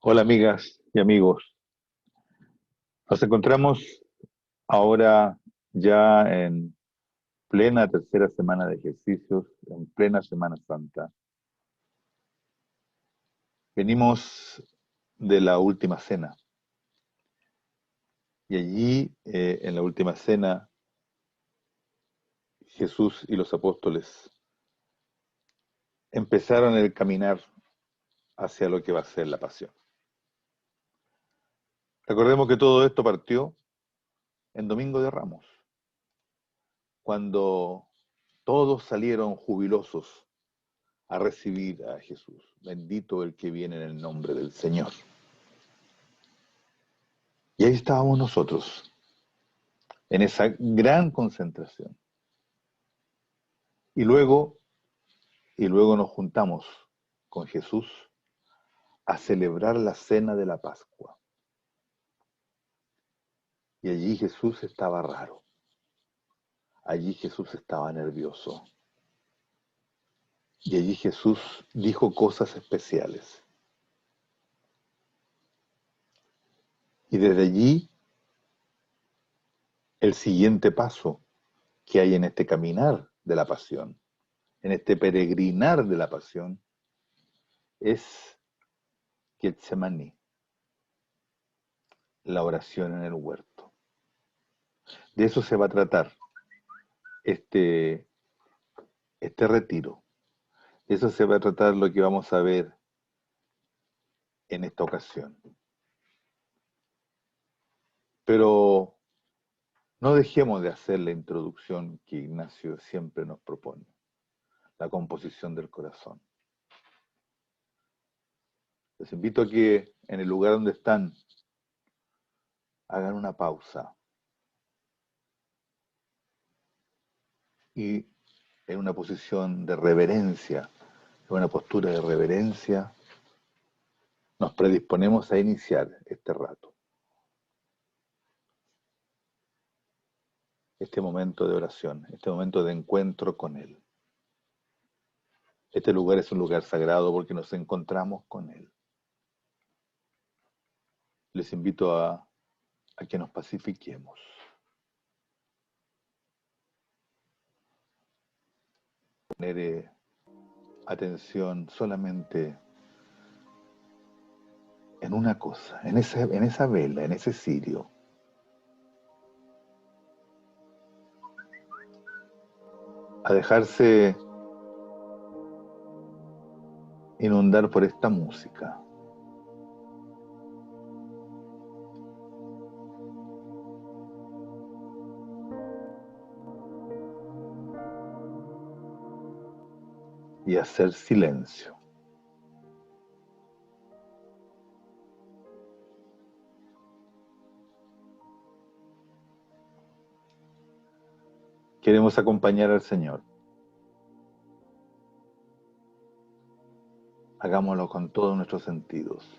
Hola amigas y amigos, nos encontramos ahora ya en plena tercera semana de ejercicios, en plena Semana Santa. Venimos de la última cena y allí en la última cena Jesús y los apóstoles empezaron el caminar hacia lo que va a ser la pasión. Recordemos que todo esto partió en Domingo de Ramos, cuando todos salieron jubilosos a recibir a Jesús. Bendito el que viene en el nombre del Señor. Y ahí estábamos nosotros, en esa gran concentración. Y luego, y luego nos juntamos con Jesús a celebrar la cena de la Pascua. Y allí Jesús estaba raro. Allí Jesús estaba nervioso. Y allí Jesús dijo cosas especiales. Y desde allí, el siguiente paso que hay en este caminar de la pasión, en este peregrinar de la pasión, es Getsemaní, la oración en el huerto. De eso se va a tratar este, este retiro. De eso se va a tratar lo que vamos a ver en esta ocasión. Pero no dejemos de hacer la introducción que Ignacio siempre nos propone, la composición del corazón. Les invito a que en el lugar donde están hagan una pausa y en una posición de reverencia, en una postura de reverencia, nos predisponemos a iniciar este rato, este momento de oración, este momento de encuentro con Él. Este lugar es un lugar sagrado porque nos encontramos con Él. Les invito a que nos pacifiquemos. Poner atención solamente en una cosa, en esa vela, en ese cirio. A dejarse inundar por esta música. Y hacer silencio. Queremos acompañar al Señor. Hagámoslo con todos nuestros sentidos.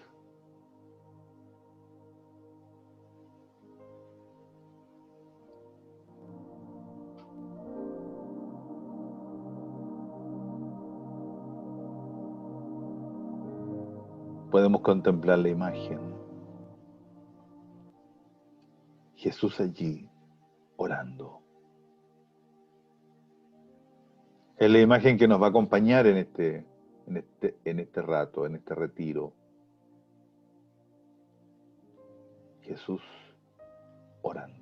Podemos contemplar la imagen. Jesús allí orando. Es la imagen que nos va a acompañar en este rato, en este retiro. Jesús orando.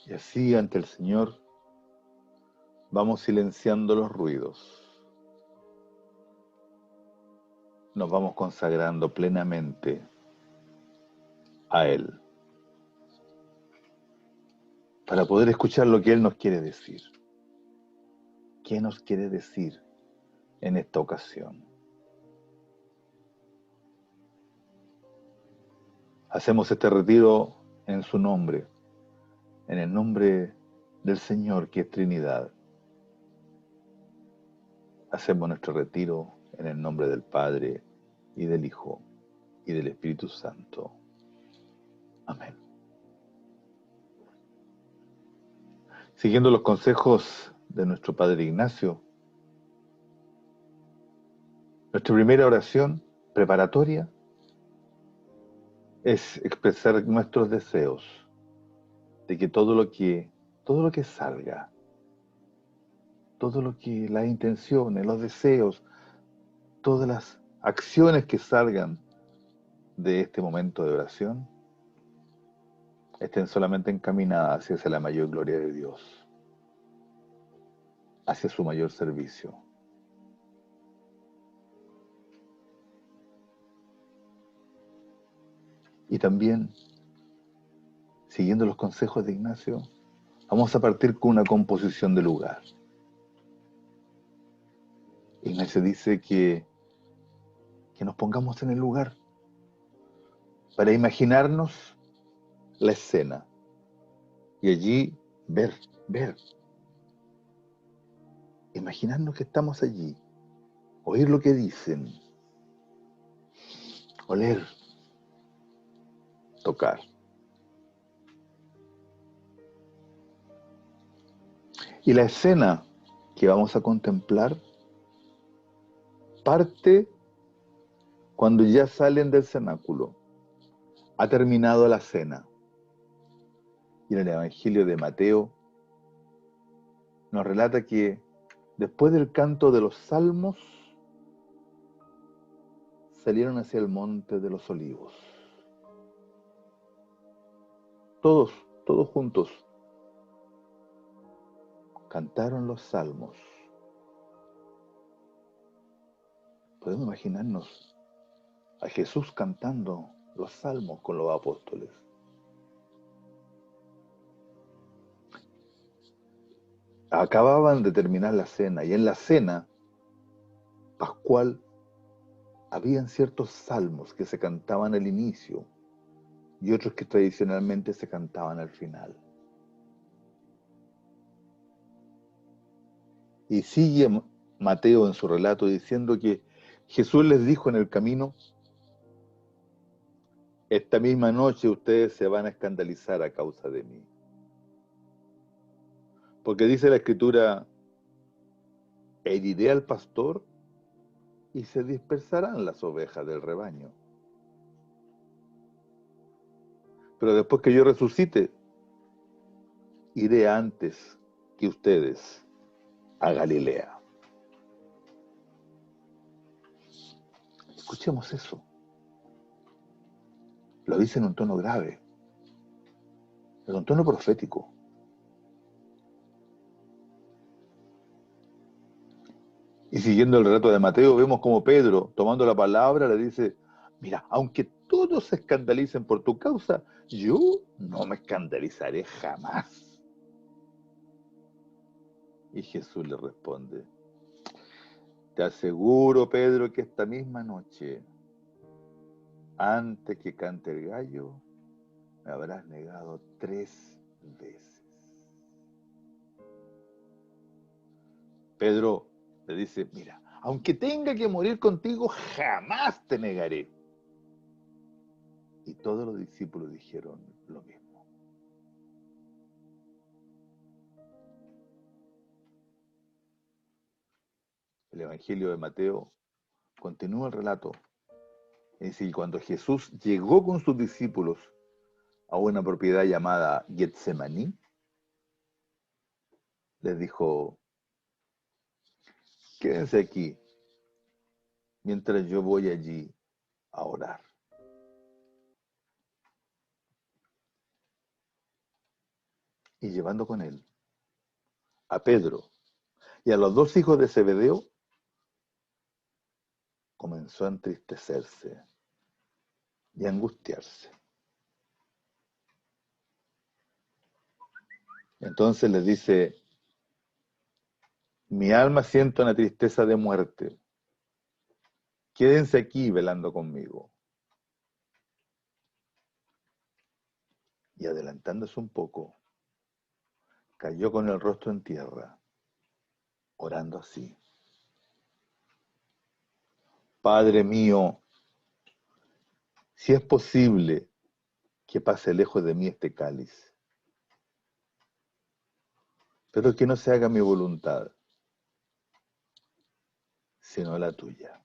Y así ante el Señor vamos silenciando los ruidos. Nos vamos consagrando plenamente a Él. para poder escuchar lo que Él nos quiere decir. ¿Qué nos quiere decir en esta ocasión? Hacemos este retiro en su nombre, en el nombre del Señor, que es Trinidad. Hacemos nuestro retiro en el nombre del Padre, y del Hijo, y del Espíritu Santo. Amén. Siguiendo los consejos de nuestro Padre Ignacio, nuestra primera oración preparatoria es expresar nuestros deseos de que todo lo que salga, todo lo que las intenciones, los deseos, todas las acciones que salgan de este momento de oración estén solamente encaminadas hacia la mayor gloria de Dios, hacia su mayor servicio. Y también, siguiendo los consejos de Ignacio, vamos a partir con una composición de lugar. Ignacio dice que nos pongamos en el lugar para imaginarnos la escena y allí ver, imaginarnos que estamos allí, oír lo que dicen, oler, tocar. Y la escena que vamos a contemplar parte cuando ya salen del cenáculo. Ha terminado la cena. Y en el Evangelio de Mateo nos relata que después del canto de los salmos salieron hacia el monte de los olivos. Todos juntos cantaron los salmos. Podemos imaginarnos a Jesús cantando los salmos con los apóstoles. Acababan de terminar la cena y en la cena pascual habían ciertos salmos que se cantaban al inicio y otros que tradicionalmente se cantaban al final. Y sigue Mateo en su relato diciendo que Jesús les dijo en el camino: esta misma noche ustedes se van a escandalizar a causa de mí. Porque dice la Escritura: heriré al pastor y se dispersarán las ovejas del rebaño. Pero después que yo resucite, iré antes que ustedes a Galilea. Escuchemos eso. Lo dice en un tono grave, en un tono profético. Y siguiendo el relato de Mateo, vemos como Pedro, tomando la palabra, le dice: mira, aunque todos se escandalicen por tu causa, yo no me escandalizaré jamás. Y Jesús le responde: te aseguro, Pedro, que esta misma noche, antes que cante el gallo, me habrás negado 3 veces. Pedro le dice: mira, aunque tenga que morir contigo, jamás te negaré. Y todos los discípulos dijeron lo mismo. El Evangelio de Mateo continúa el relato. Es decir, cuando Jesús llegó con sus discípulos a una propiedad llamada Getsemaní, les dijo: quédense aquí mientras yo voy allí a orar. Y llevando con él a Pedro y a los 2 hijos de Zebedeo, comenzó a entristecerse y a angustiarse. Entonces les dice, mi alma siente una tristeza de muerte. Quédense aquí velando conmigo. Y adelantándose un poco, cayó con el rostro en tierra, orando así. Padre mío, si es posible que pase lejos de mí este cáliz, pero que no se haga mi voluntad, sino la tuya.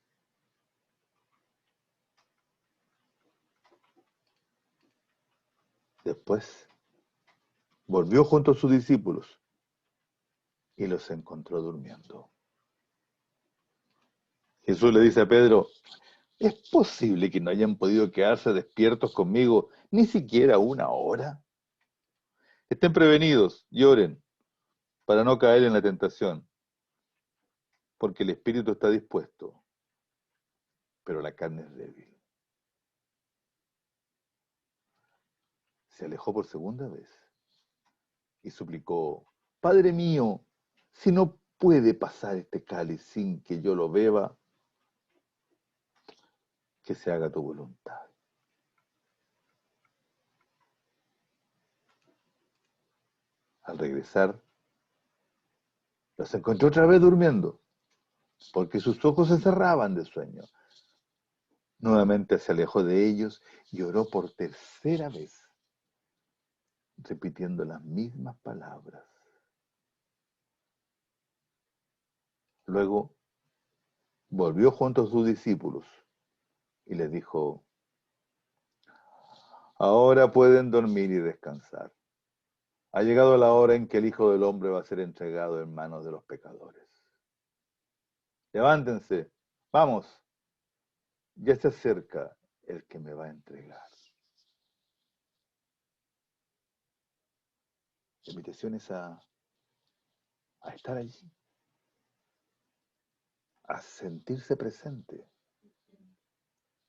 Después volvió junto a sus discípulos y los encontró durmiendo. Jesús le dice a Pedro, ¿es posible que no hayan podido quedarse despiertos conmigo ni siquiera una hora? Estén prevenidos y oren para no caer en la tentación, porque el espíritu está dispuesto, pero la carne es débil. Se alejó por segunda vez y suplicó, Padre mío, si no puede pasar este cáliz sin que yo lo beba, que se haga tu voluntad. Al regresar, los encontró otra vez durmiendo, porque sus ojos se cerraban de sueño. Nuevamente se alejó de ellos y oró por tercera vez, repitiendo las mismas palabras. Luego volvió junto a sus discípulos y les dijo, ahora pueden dormir y descansar. Ha llegado la hora en que el Hijo del Hombre va a ser entregado en manos de los pecadores. Levántense, vamos, ya se acerca el que me va a entregar. La invitación es a estar allí, a sentirse presente.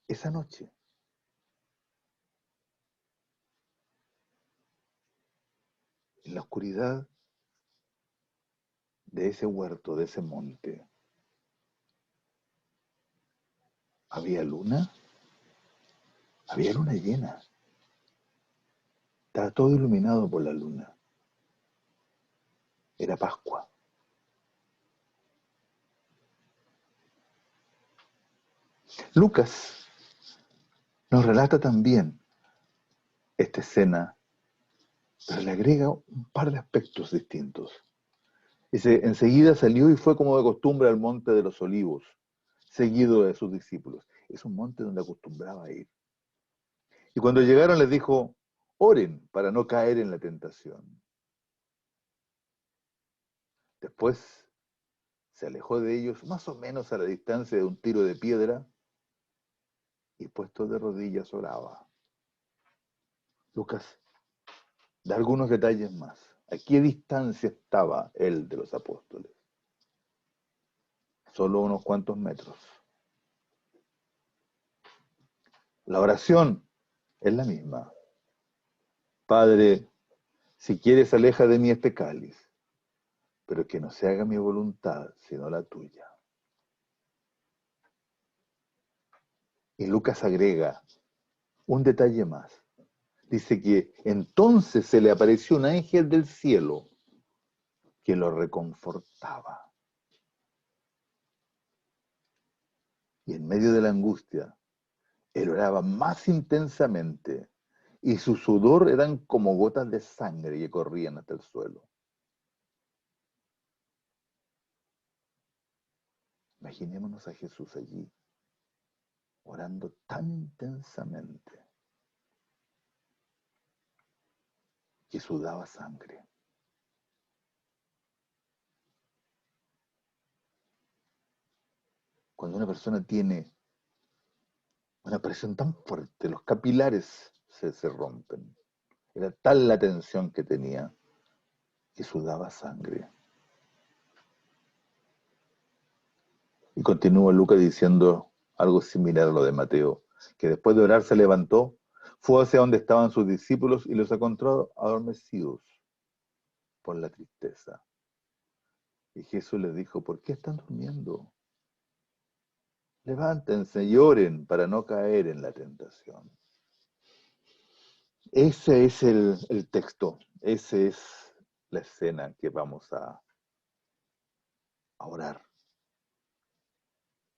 Esa noche, en la oscuridad de ese huerto, de ese monte, había luna llena. Estaba todo iluminado por la luna. Era Pascua. Lucas nos relata también esta escena, pero le agrega un par de aspectos distintos. Dice, enseguida salió y fue como de costumbre al monte de los olivos, seguido de sus discípulos. Es un monte donde acostumbraba a ir. Y cuando llegaron les dijo, oren para no caer en la tentación. Después se alejó de ellos más o menos a la distancia de un tiro de piedra y puesto de rodillas oraba. Lucas da algunos detalles más. ¿A qué distancia estaba él de los apóstoles? Solo unos cuantos metros. La oración es la misma. Padre, si quieres aleja de mí este cáliz, pero que no se haga mi voluntad, sino la tuya. Y Lucas agrega un detalle más. Dice que entonces se le apareció un ángel del cielo que lo reconfortaba. Y en medio de la angustia, él oraba más intensamente y su sudor eran como gotas de sangre que corrían hasta el suelo. Imaginémonos a Jesús allí, orando tan intensamente que sudaba sangre. Cuando una persona tiene una presión tan fuerte, los capilares se rompen. Era tal la tensión que tenía que sudaba sangre. Y continúa Lucas diciendo algo similar a lo de Mateo, que después de orar se levantó, fue hacia donde estaban sus discípulos y los encontró adormecidos. por la tristeza. Y Jesús les dijo, ¿por qué están durmiendo? Levántense y oren para no caer en la tentación. Ese es el texto, esa es la escena que vamos a orar,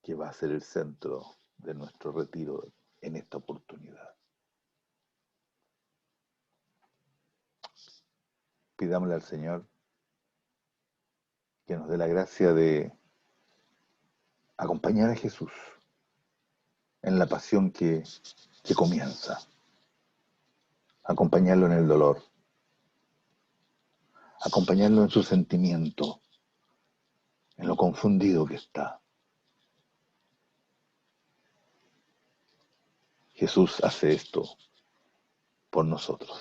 que va a ser el centro de nuestro retiro en esta oportunidad. Pidámosle al Señor que nos dé la gracia de acompañar a Jesús en la pasión que comienza, acompañarlo en el dolor, acompañarlo en su sentimiento, en lo confundido que está. Jesús hace esto por nosotros.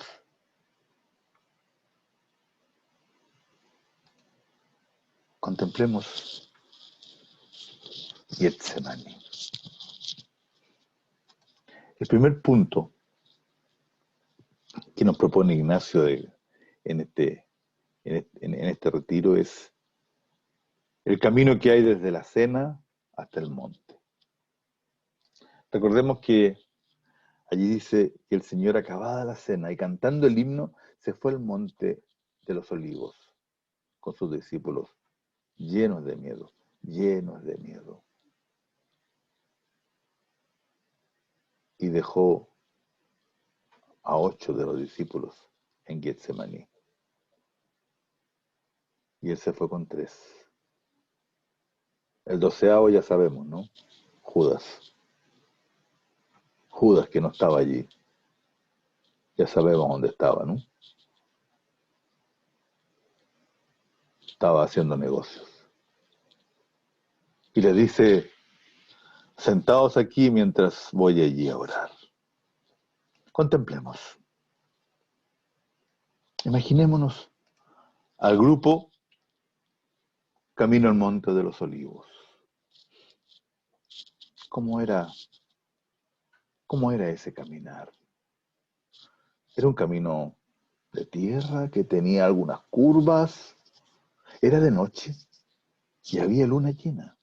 Contemplemos Getsemaní. El primer punto que nos propone Ignacio en este retiro es el camino que hay desde la cena hasta el monte. Recordemos que allí dice que el Señor, acabada la cena y cantando el himno, se fue al monte de los olivos con sus discípulos, llenos de miedo, llenos de miedo. Y dejó a 8 de los discípulos en Getsemaní. Y él se fue con 3. El 12º ya sabemos, ¿no? Judas. Judas que no estaba allí. Ya sabemos dónde estaba, ¿no? Estaba haciendo negocios. Y les dice, sentaos aquí mientras voy allí a orar. Contemplemos. Imaginémonos al grupo camino al monte de los olivos. ¿Cómo era ese caminar? Era un camino de tierra que tenía algunas curvas. Era de noche y había luna llena.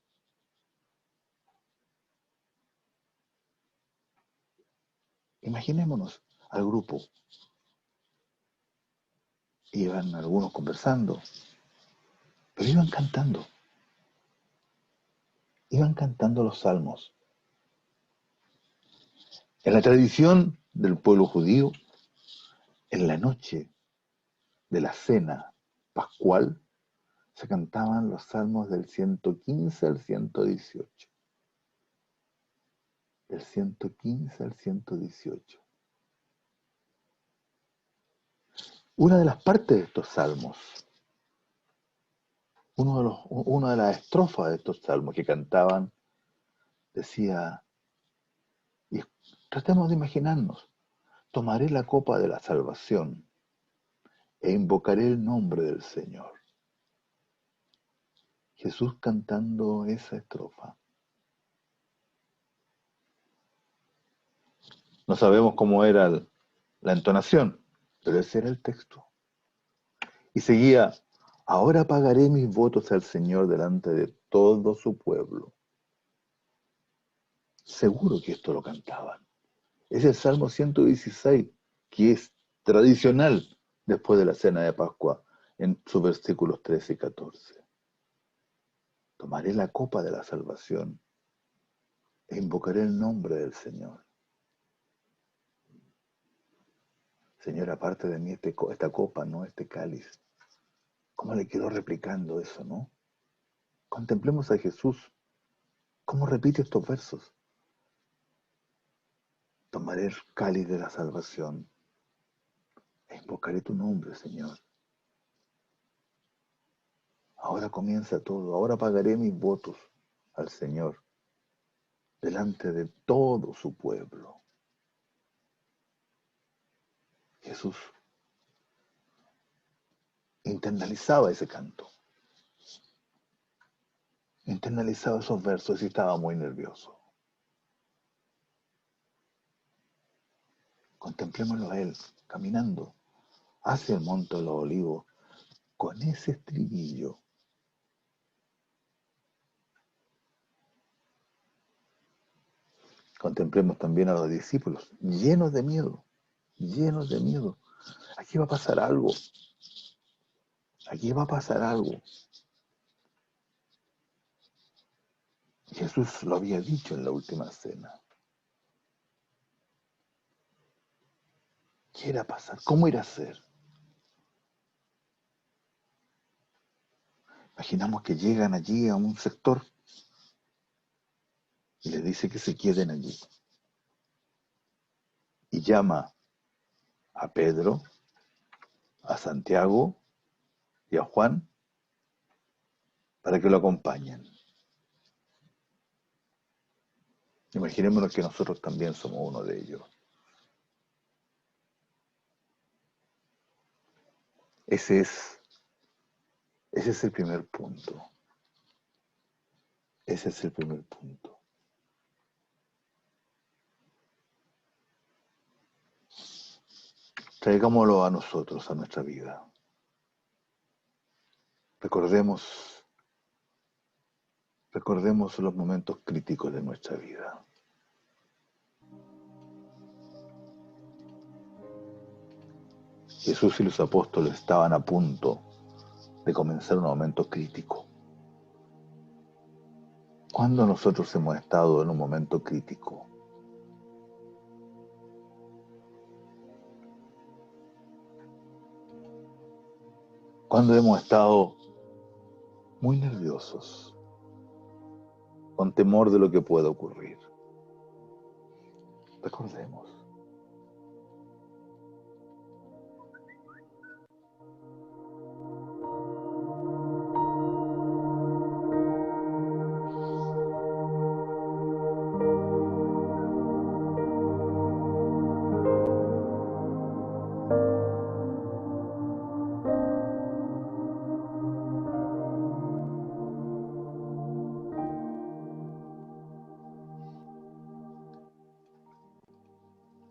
Imaginémonos al grupo. Iban algunos conversando, pero iban cantando. Iban cantando los salmos. En la tradición del pueblo judío, en la noche de la cena pascual, se cantaban los salmos del 115 al 118. Del 115 al 118. Una de las partes de estos salmos, una de las estrofas de estos salmos que cantaban, decía, y tratemos de imaginarnos, tomaré la copa de la salvación e invocaré el nombre del Señor. Jesús cantando esa estrofa. No sabemos cómo era la entonación, pero ese era el texto. Y seguía, ahora pagaré mis votos al Señor delante de todo su pueblo. Seguro que esto lo cantaban. Es el Salmo 116, que es tradicional después de la cena de Pascua, en sus versículos 13 y 14. Tomaré la copa de la salvación e invocaré el nombre del Señor. Señor, aparte de mí esta copa, no este cáliz. ¿Cómo le quedó replicando eso, no? Contemplemos a Jesús. ¿Cómo repite estos versos? Tomaré el cáliz de la salvación e invocaré tu nombre, Señor. Ahora comienza todo. Ahora pagaré mis votos al Señor delante de todo su pueblo. Jesús internalizaba ese canto. Internalizaba esos versos y estaba muy nervioso. Contemplémoslo a él, caminando hacia el monte de los olivos, con ese estribillo, contemplemos también a los discípulos llenos de miedo, llenos de miedo. Aquí va a pasar algo, aquí va a pasar algo. Jesús lo había dicho en la última cena. ¿Qué era pasar? ¿Cómo irá a ser? Imaginamos que llegan allí a un sector y les dice que se queden allí. Y llama a Pedro, a Santiago y a Juan para que lo acompañen. Imaginémonos que nosotros también somos uno de ellos. Ese es el primer punto. Ese es el primer punto. Traigámoslo a nosotros, a nuestra vida. Recordemos los momentos críticos de nuestra vida. Jesús y los apóstoles estaban a punto de comenzar un momento crítico. ¿Cuándo nosotros hemos estado en un momento crítico? ¿Cuándo hemos estado muy nerviosos, con temor de lo que pueda ocurrir? Recordemos.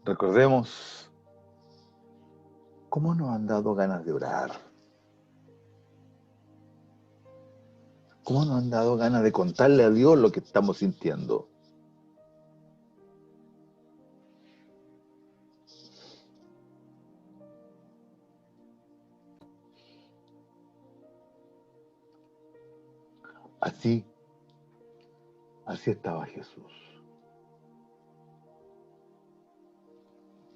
Recordemos cómo nos han dado ganas de orar. ¿Cómo nos han dado ganas de contarle a Dios lo que estamos sintiendo? Así estaba Jesús.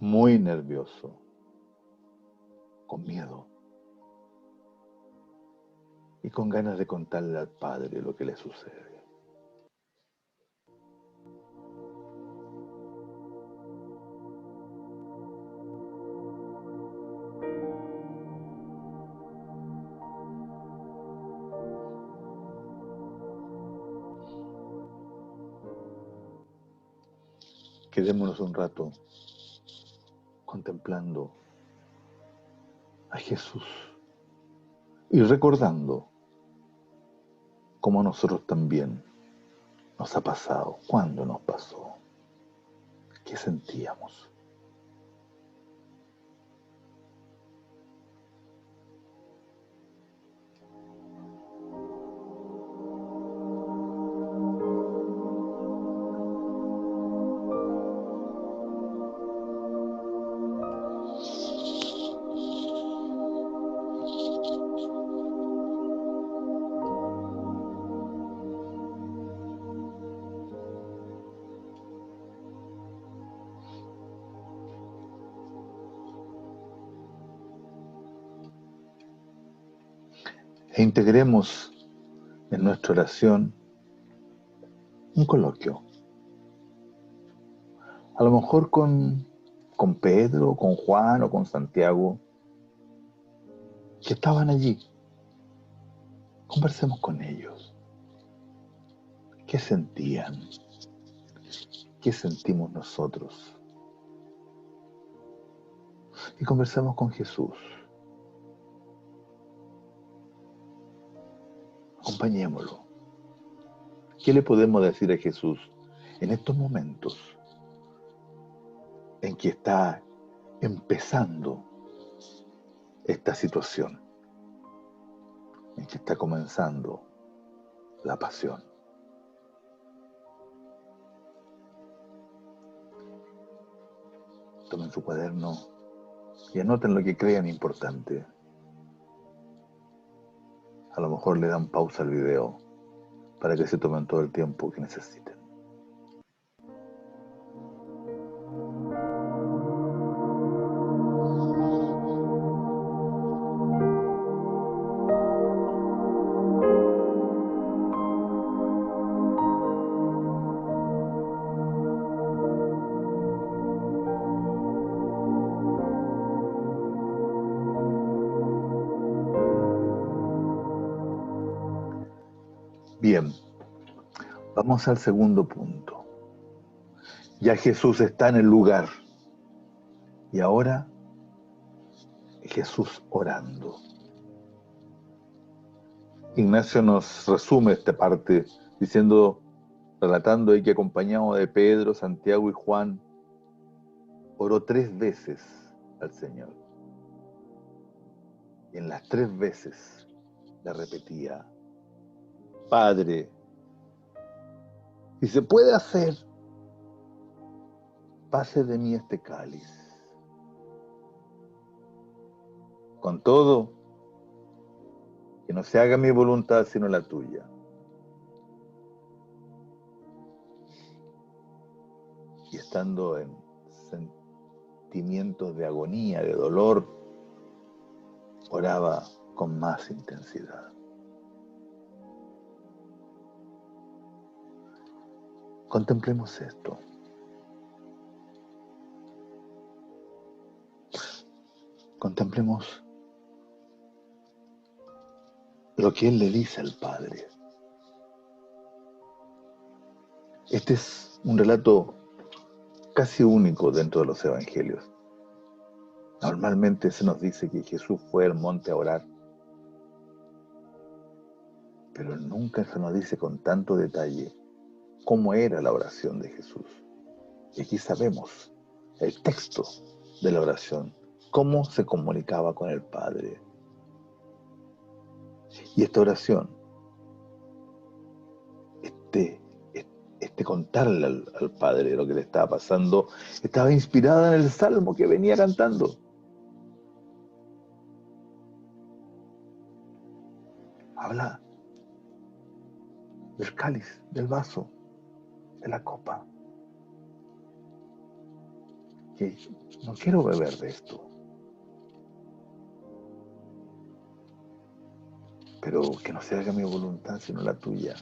Muy nervioso, con miedo y con ganas de contarle al Padre lo que le sucede. Quedémonos un rato contemplando a Jesús y recordando cómo a nosotros también nos ha pasado, cuándo nos pasó, qué sentíamos. E integremos en nuestra oración un coloquio. A lo mejor con Pedro, con Juan o con Santiago, que estaban allí. Conversemos con ellos. ¿Qué sentían? ¿Qué sentimos nosotros? Y conversemos con Jesús. Acompañémoslo. ¿Qué le podemos decir a Jesús en estos momentos en que está empezando esta situación? en que está comenzando la pasión. Tomen su cuaderno y anoten lo que crean importante. A lo mejor le dan pausa al video para que se tomen todo el tiempo que necesiten. Bien, vamos al segundo punto. Ya Jesús está en el lugar y ahora Jesús orando. Ignacio nos resume esta parte diciendo, relatando que acompañado de Pedro, Santiago y Juan, oró 3 veces al Señor. Y en las 3 veces le repetía, Padre, si se puede hacer, pase de mí este cáliz. Con todo, que no se haga mi voluntad sino la tuya. Y estando en sentimientos de agonía, de dolor, oraba con más intensidad. Contemplemos esto. Contemplemos lo que Él le dice al Padre. Este es un relato casi único dentro de los evangelios. Normalmente se nos dice que Jesús fue al monte a orar, pero nunca se nos dice con tanto detalle cómo era la oración de Jesús. Y aquí sabemos el texto de la oración, cómo se comunicaba con el Padre. Y esta oración, contarle al Padre lo que le estaba pasando, estaba inspirada en el salmo que venía cantando. Habla del cáliz, del vaso, de la copa. Que no quiero beber de esto, pero que no se haga mi voluntad sino la tuya.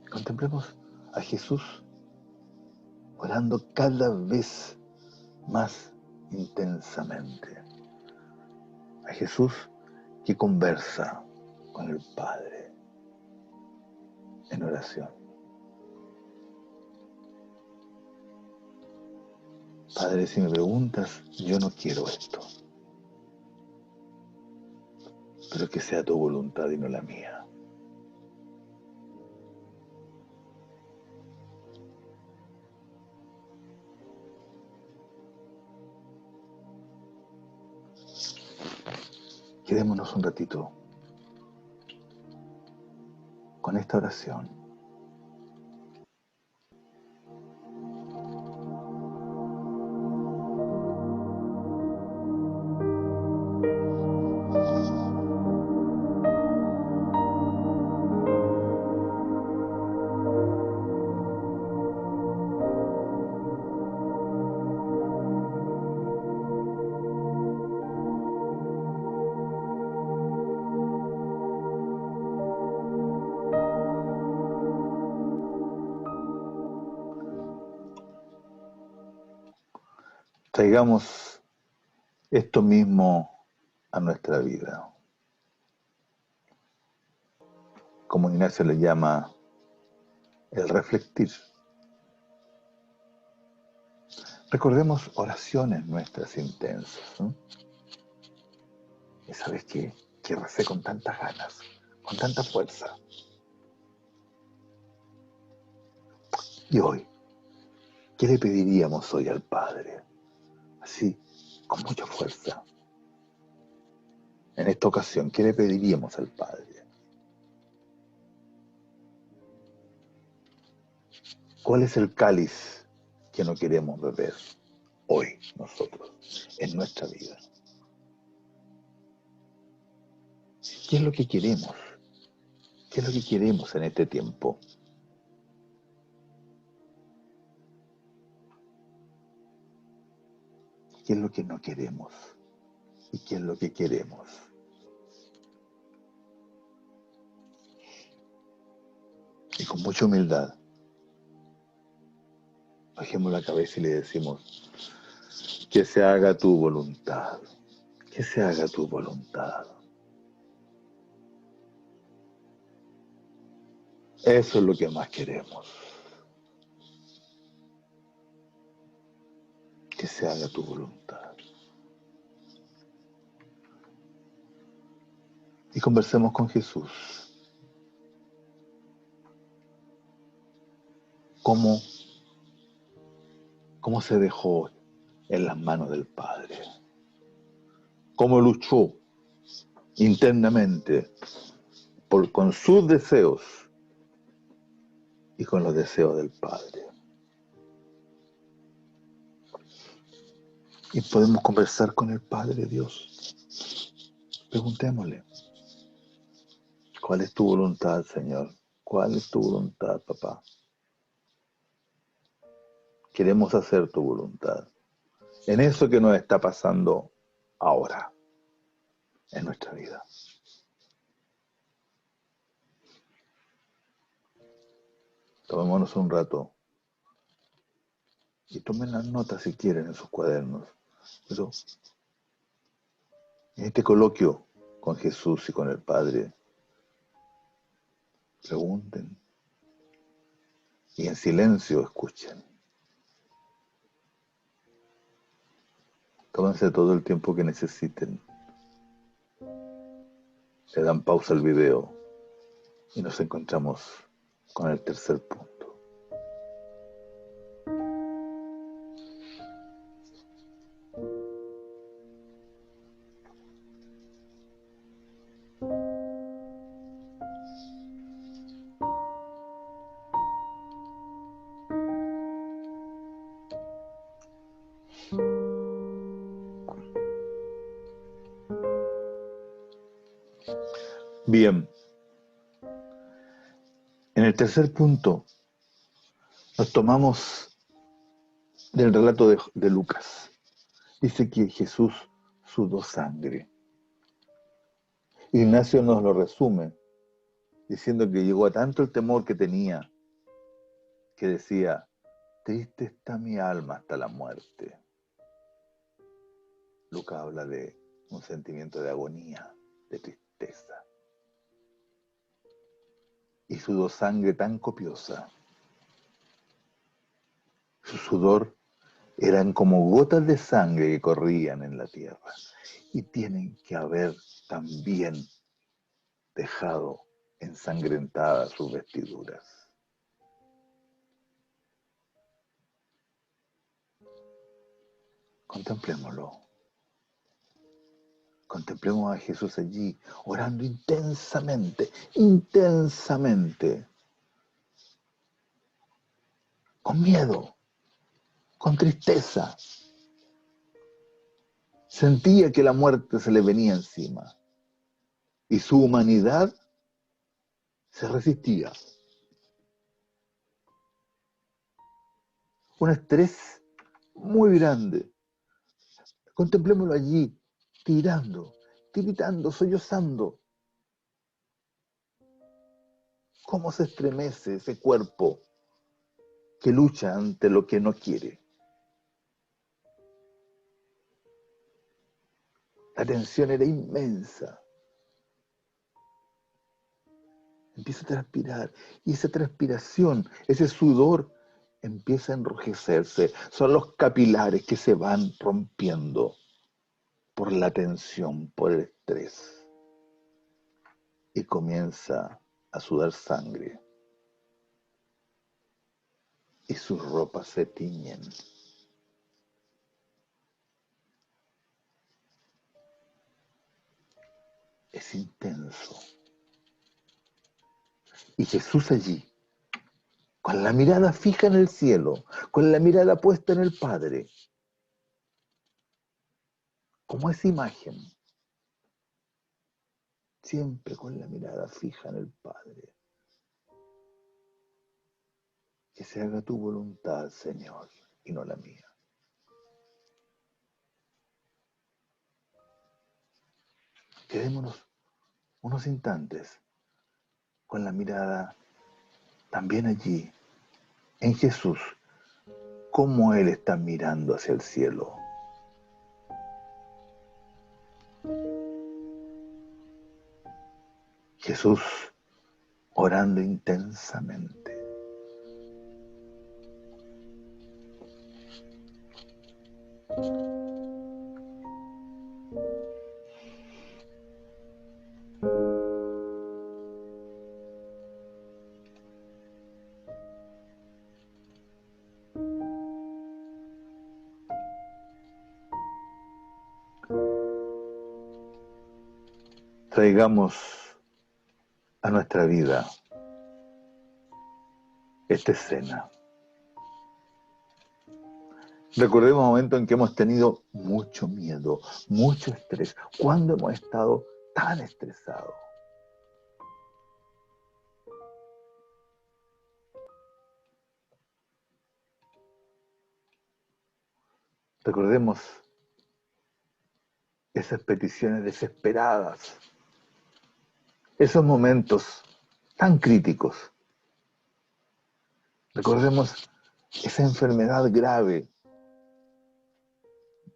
Contemplemos a Jesús orando cada vez más intensamente. A Jesús que conversa con el Padre en oración. Padre, si me preguntas, yo no quiero esto, pero que sea tu voluntad y no la mía. Quedémonos un ratito con esta oración. Traigamos esto mismo a nuestra vida. Como Ignacio le llama, el reflectir. Recordemos oraciones nuestras intensas, ¿no? Y sabes qué, que recé con tantas ganas, con tanta fuerza. Y hoy, ¿qué le pediríamos hoy al Padre? Así, con mucha fuerza. En esta ocasión, ¿qué le pediríamos al Padre? ¿Cuál es el cáliz que no queremos beber hoy nosotros, en nuestra vida? ¿Qué es lo que queremos? ¿Qué es lo que queremos en este tiempo? ¿Qué es lo que no queremos? ¿Y qué es lo que queremos? Y con mucha humildad, bajemos la cabeza y le decimos, que se haga tu voluntad, que se haga tu voluntad. Eso es lo que más queremos, que se haga tu voluntad. Y conversemos con Jesús. ¿Cómo se dejó en las manos del Padre? ¿Cómo luchó internamente con sus deseos y con los deseos del Padre? Y podemos conversar con el Padre Dios. Preguntémosle, ¿cuál es tu voluntad, Señor? ¿Cuál es tu voluntad, papá? Queremos hacer tu voluntad en eso que nos está pasando ahora en nuestra vida. Tomémonos un rato y tomen las notas si quieren en sus cuadernos. Pero en este coloquio con Jesús y con el Padre, pregunten y en silencio escuchen. Tómense todo el tiempo que necesiten. Le dan pausa al video y nos encontramos con el tercer punto. Bien, en el tercer punto nos tomamos del relato de Lucas. Dice que Jesús sudó sangre. Ignacio nos lo resume diciendo que llegó a tanto el temor que tenía que decía, triste está mi alma hasta la muerte. Lucas habla de un sentimiento de agonía, de tristeza. Y sudó sangre tan copiosa. Su sudor eran como gotas de sangre que corrían en la tierra. Y tienen que haber también dejado ensangrentadas sus vestiduras. Contemplémoslo. Contemplemos a Jesús allí, orando intensamente, con miedo, con tristeza. Sentía que la muerte se le venía encima y su humanidad se resistía. Un estrés muy grande. Contemplémoslo allí, tiritando, sollozando. Cómo se estremece ese cuerpo que lucha ante lo que no quiere. La tensión era inmensa. Empieza a transpirar y esa transpiración, ese sudor empieza a enrojecerse. Son los capilares que se van rompiendo por la tensión, por el estrés. Y comienza a sudar sangre. Y sus ropas se tiñen. es intenso. Y Jesús allí, con la mirada fija en el cielo, con la mirada puesta en el Padre, como esa imagen, siempre con la mirada fija en el Padre. Que se haga tu voluntad, Señor, y no la mía. Quedémonos unos instantes con la mirada también allí, en Jesús, como Él está mirando hacia el cielo. Jesús orando intensamente. Traigamos a nuestra vida esta escena. Recordemos momentos en que hemos tenido mucho miedo, mucho estrés. ¿Cuándo hemos estado tan estresados? Recordemos esas peticiones desesperadas, esos momentos tan críticos. Recordemos esa enfermedad grave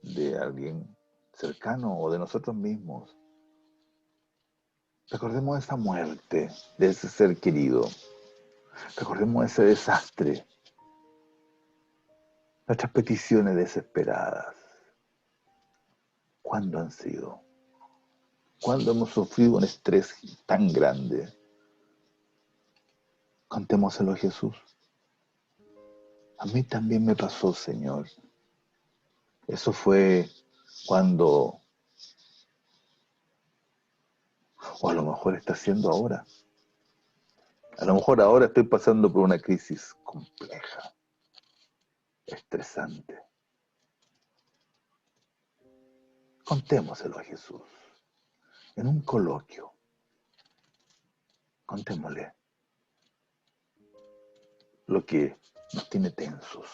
de alguien cercano o de nosotros mismos. Recordemos esa muerte de ese ser querido. Recordemos ese desastre. Nuestras peticiones desesperadas. ¿Cuándo han sido? ¿Cuándo hemos sufrido un estrés tan grande? Contémoselo a Jesús. A mí también me pasó, Señor. Eso fue cuando, o a lo mejor está siendo ahora. A lo mejor ahora estoy pasando por una crisis compleja, estresante. Contémoselo a Jesús. En un coloquio, contémosle lo que nos tiene tensos,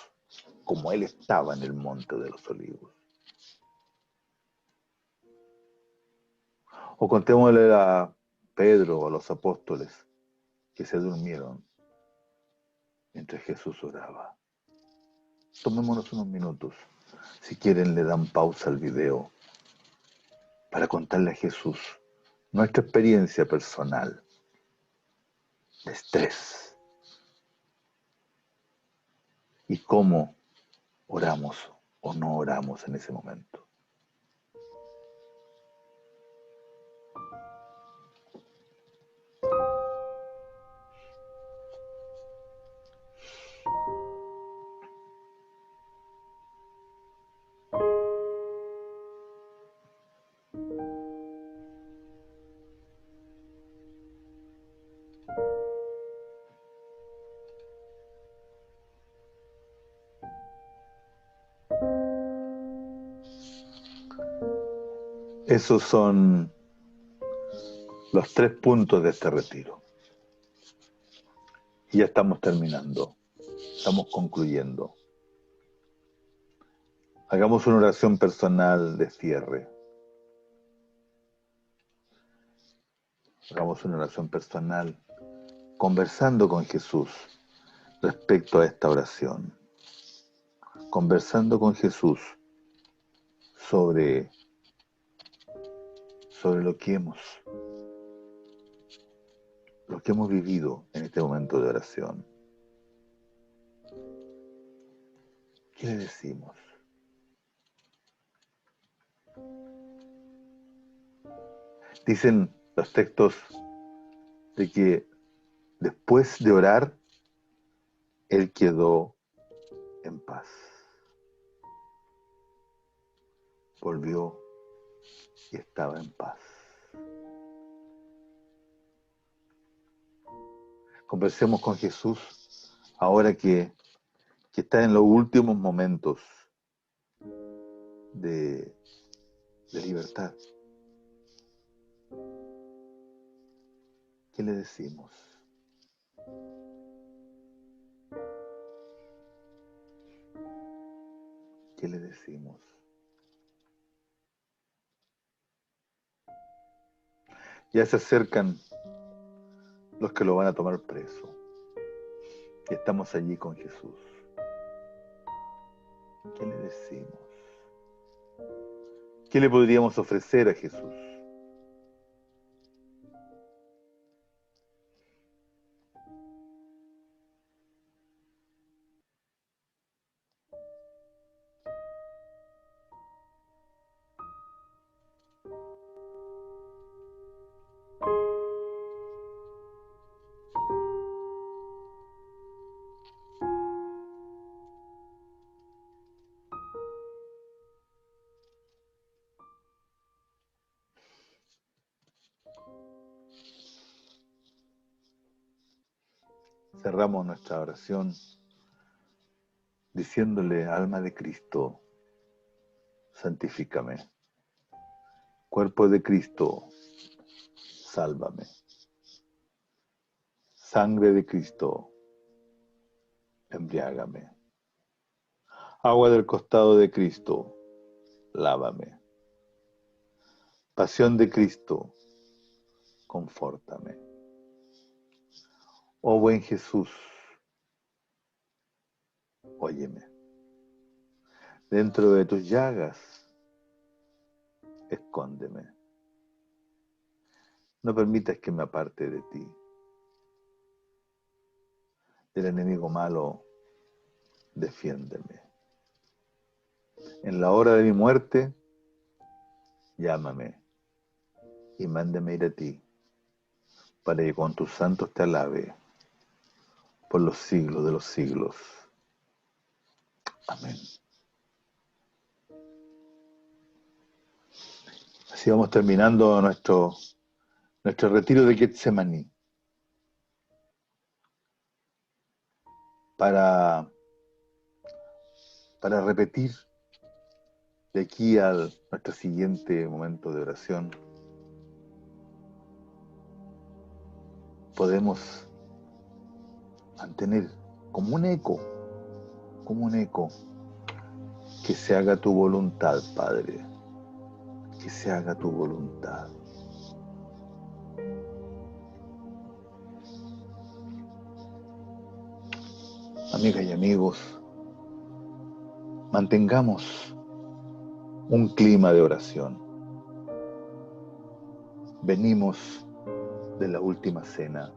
como Él estaba en el monte de los olivos. O contémosle a Pedro o a los apóstoles que se durmieron mientras Jesús oraba. Tomémonos unos minutos. Si quieren le dan pausa al video para contarle a Jesús nuestra experiencia personal de estrés y cómo oramos o no oramos en ese momento. Esos son los 3 puntos de este retiro. Y ya estamos terminando, estamos concluyendo. Hagamos una oración personal de cierre. Hagamos una oración personal conversando con Jesús respecto a esta oración. Conversando con Jesús sobre lo que hemos vivido en este momento de oración. ¿Qué le decimos? Dicen los textos de que después de orar, Él quedó en paz. Volvió y estaba en paz. Conversemos con Jesús ahora que está en los últimos momentos de libertad. ¿Qué le decimos? ¿Qué le decimos? Ya se acercan los que lo van a tomar preso. Y estamos allí con Jesús. ¿Qué le decimos? ¿Qué le podríamos ofrecer a Jesús? Cerramos nuestra oración diciéndole, alma de Cristo, santifícame. Cuerpo de Cristo, sálvame. Sangre de Cristo, embriágame. Agua del costado de Cristo, lávame. Pasión de Cristo, confórtame. Oh buen Jesús, óyeme. Dentro de tus llagas, escóndeme. No permitas que me aparte de ti. Del enemigo malo, defiéndeme. En la hora de mi muerte, llámame y mándame ir a ti, para que con tus santos te alabe por los siglos de los siglos. Amén. Así vamos terminando nuestro retiro de Getsemaní. Para repetir de aquí al nuestro siguiente momento de oración, podemos mantener como un eco, que se haga tu voluntad, Padre, que se haga tu voluntad. Amigas y amigos, mantengamos un clima de oración. Venimos de la última cena.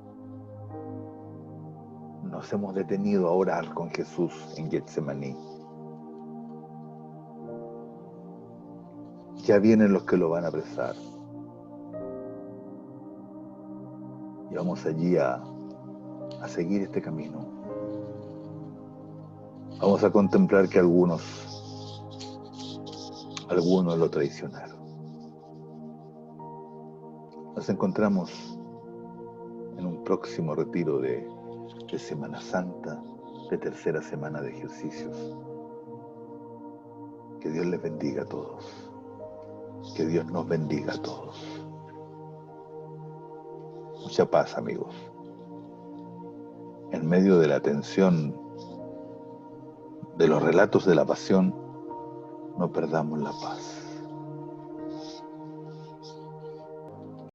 Nos hemos detenido a orar con Jesús en Getsemaní. Ya vienen los que lo van a apresar. Y vamos allí a seguir este camino. Vamos a contemplar que algunos lo traicionaron. Nos encontramos en un próximo retiro de Semana Santa, de tercera semana de ejercicios. Que Dios les bendiga a todos. Que Dios nos bendiga a todos. Mucha paz, amigos. En medio de la tensión de los relatos de la pasión, no perdamos la paz.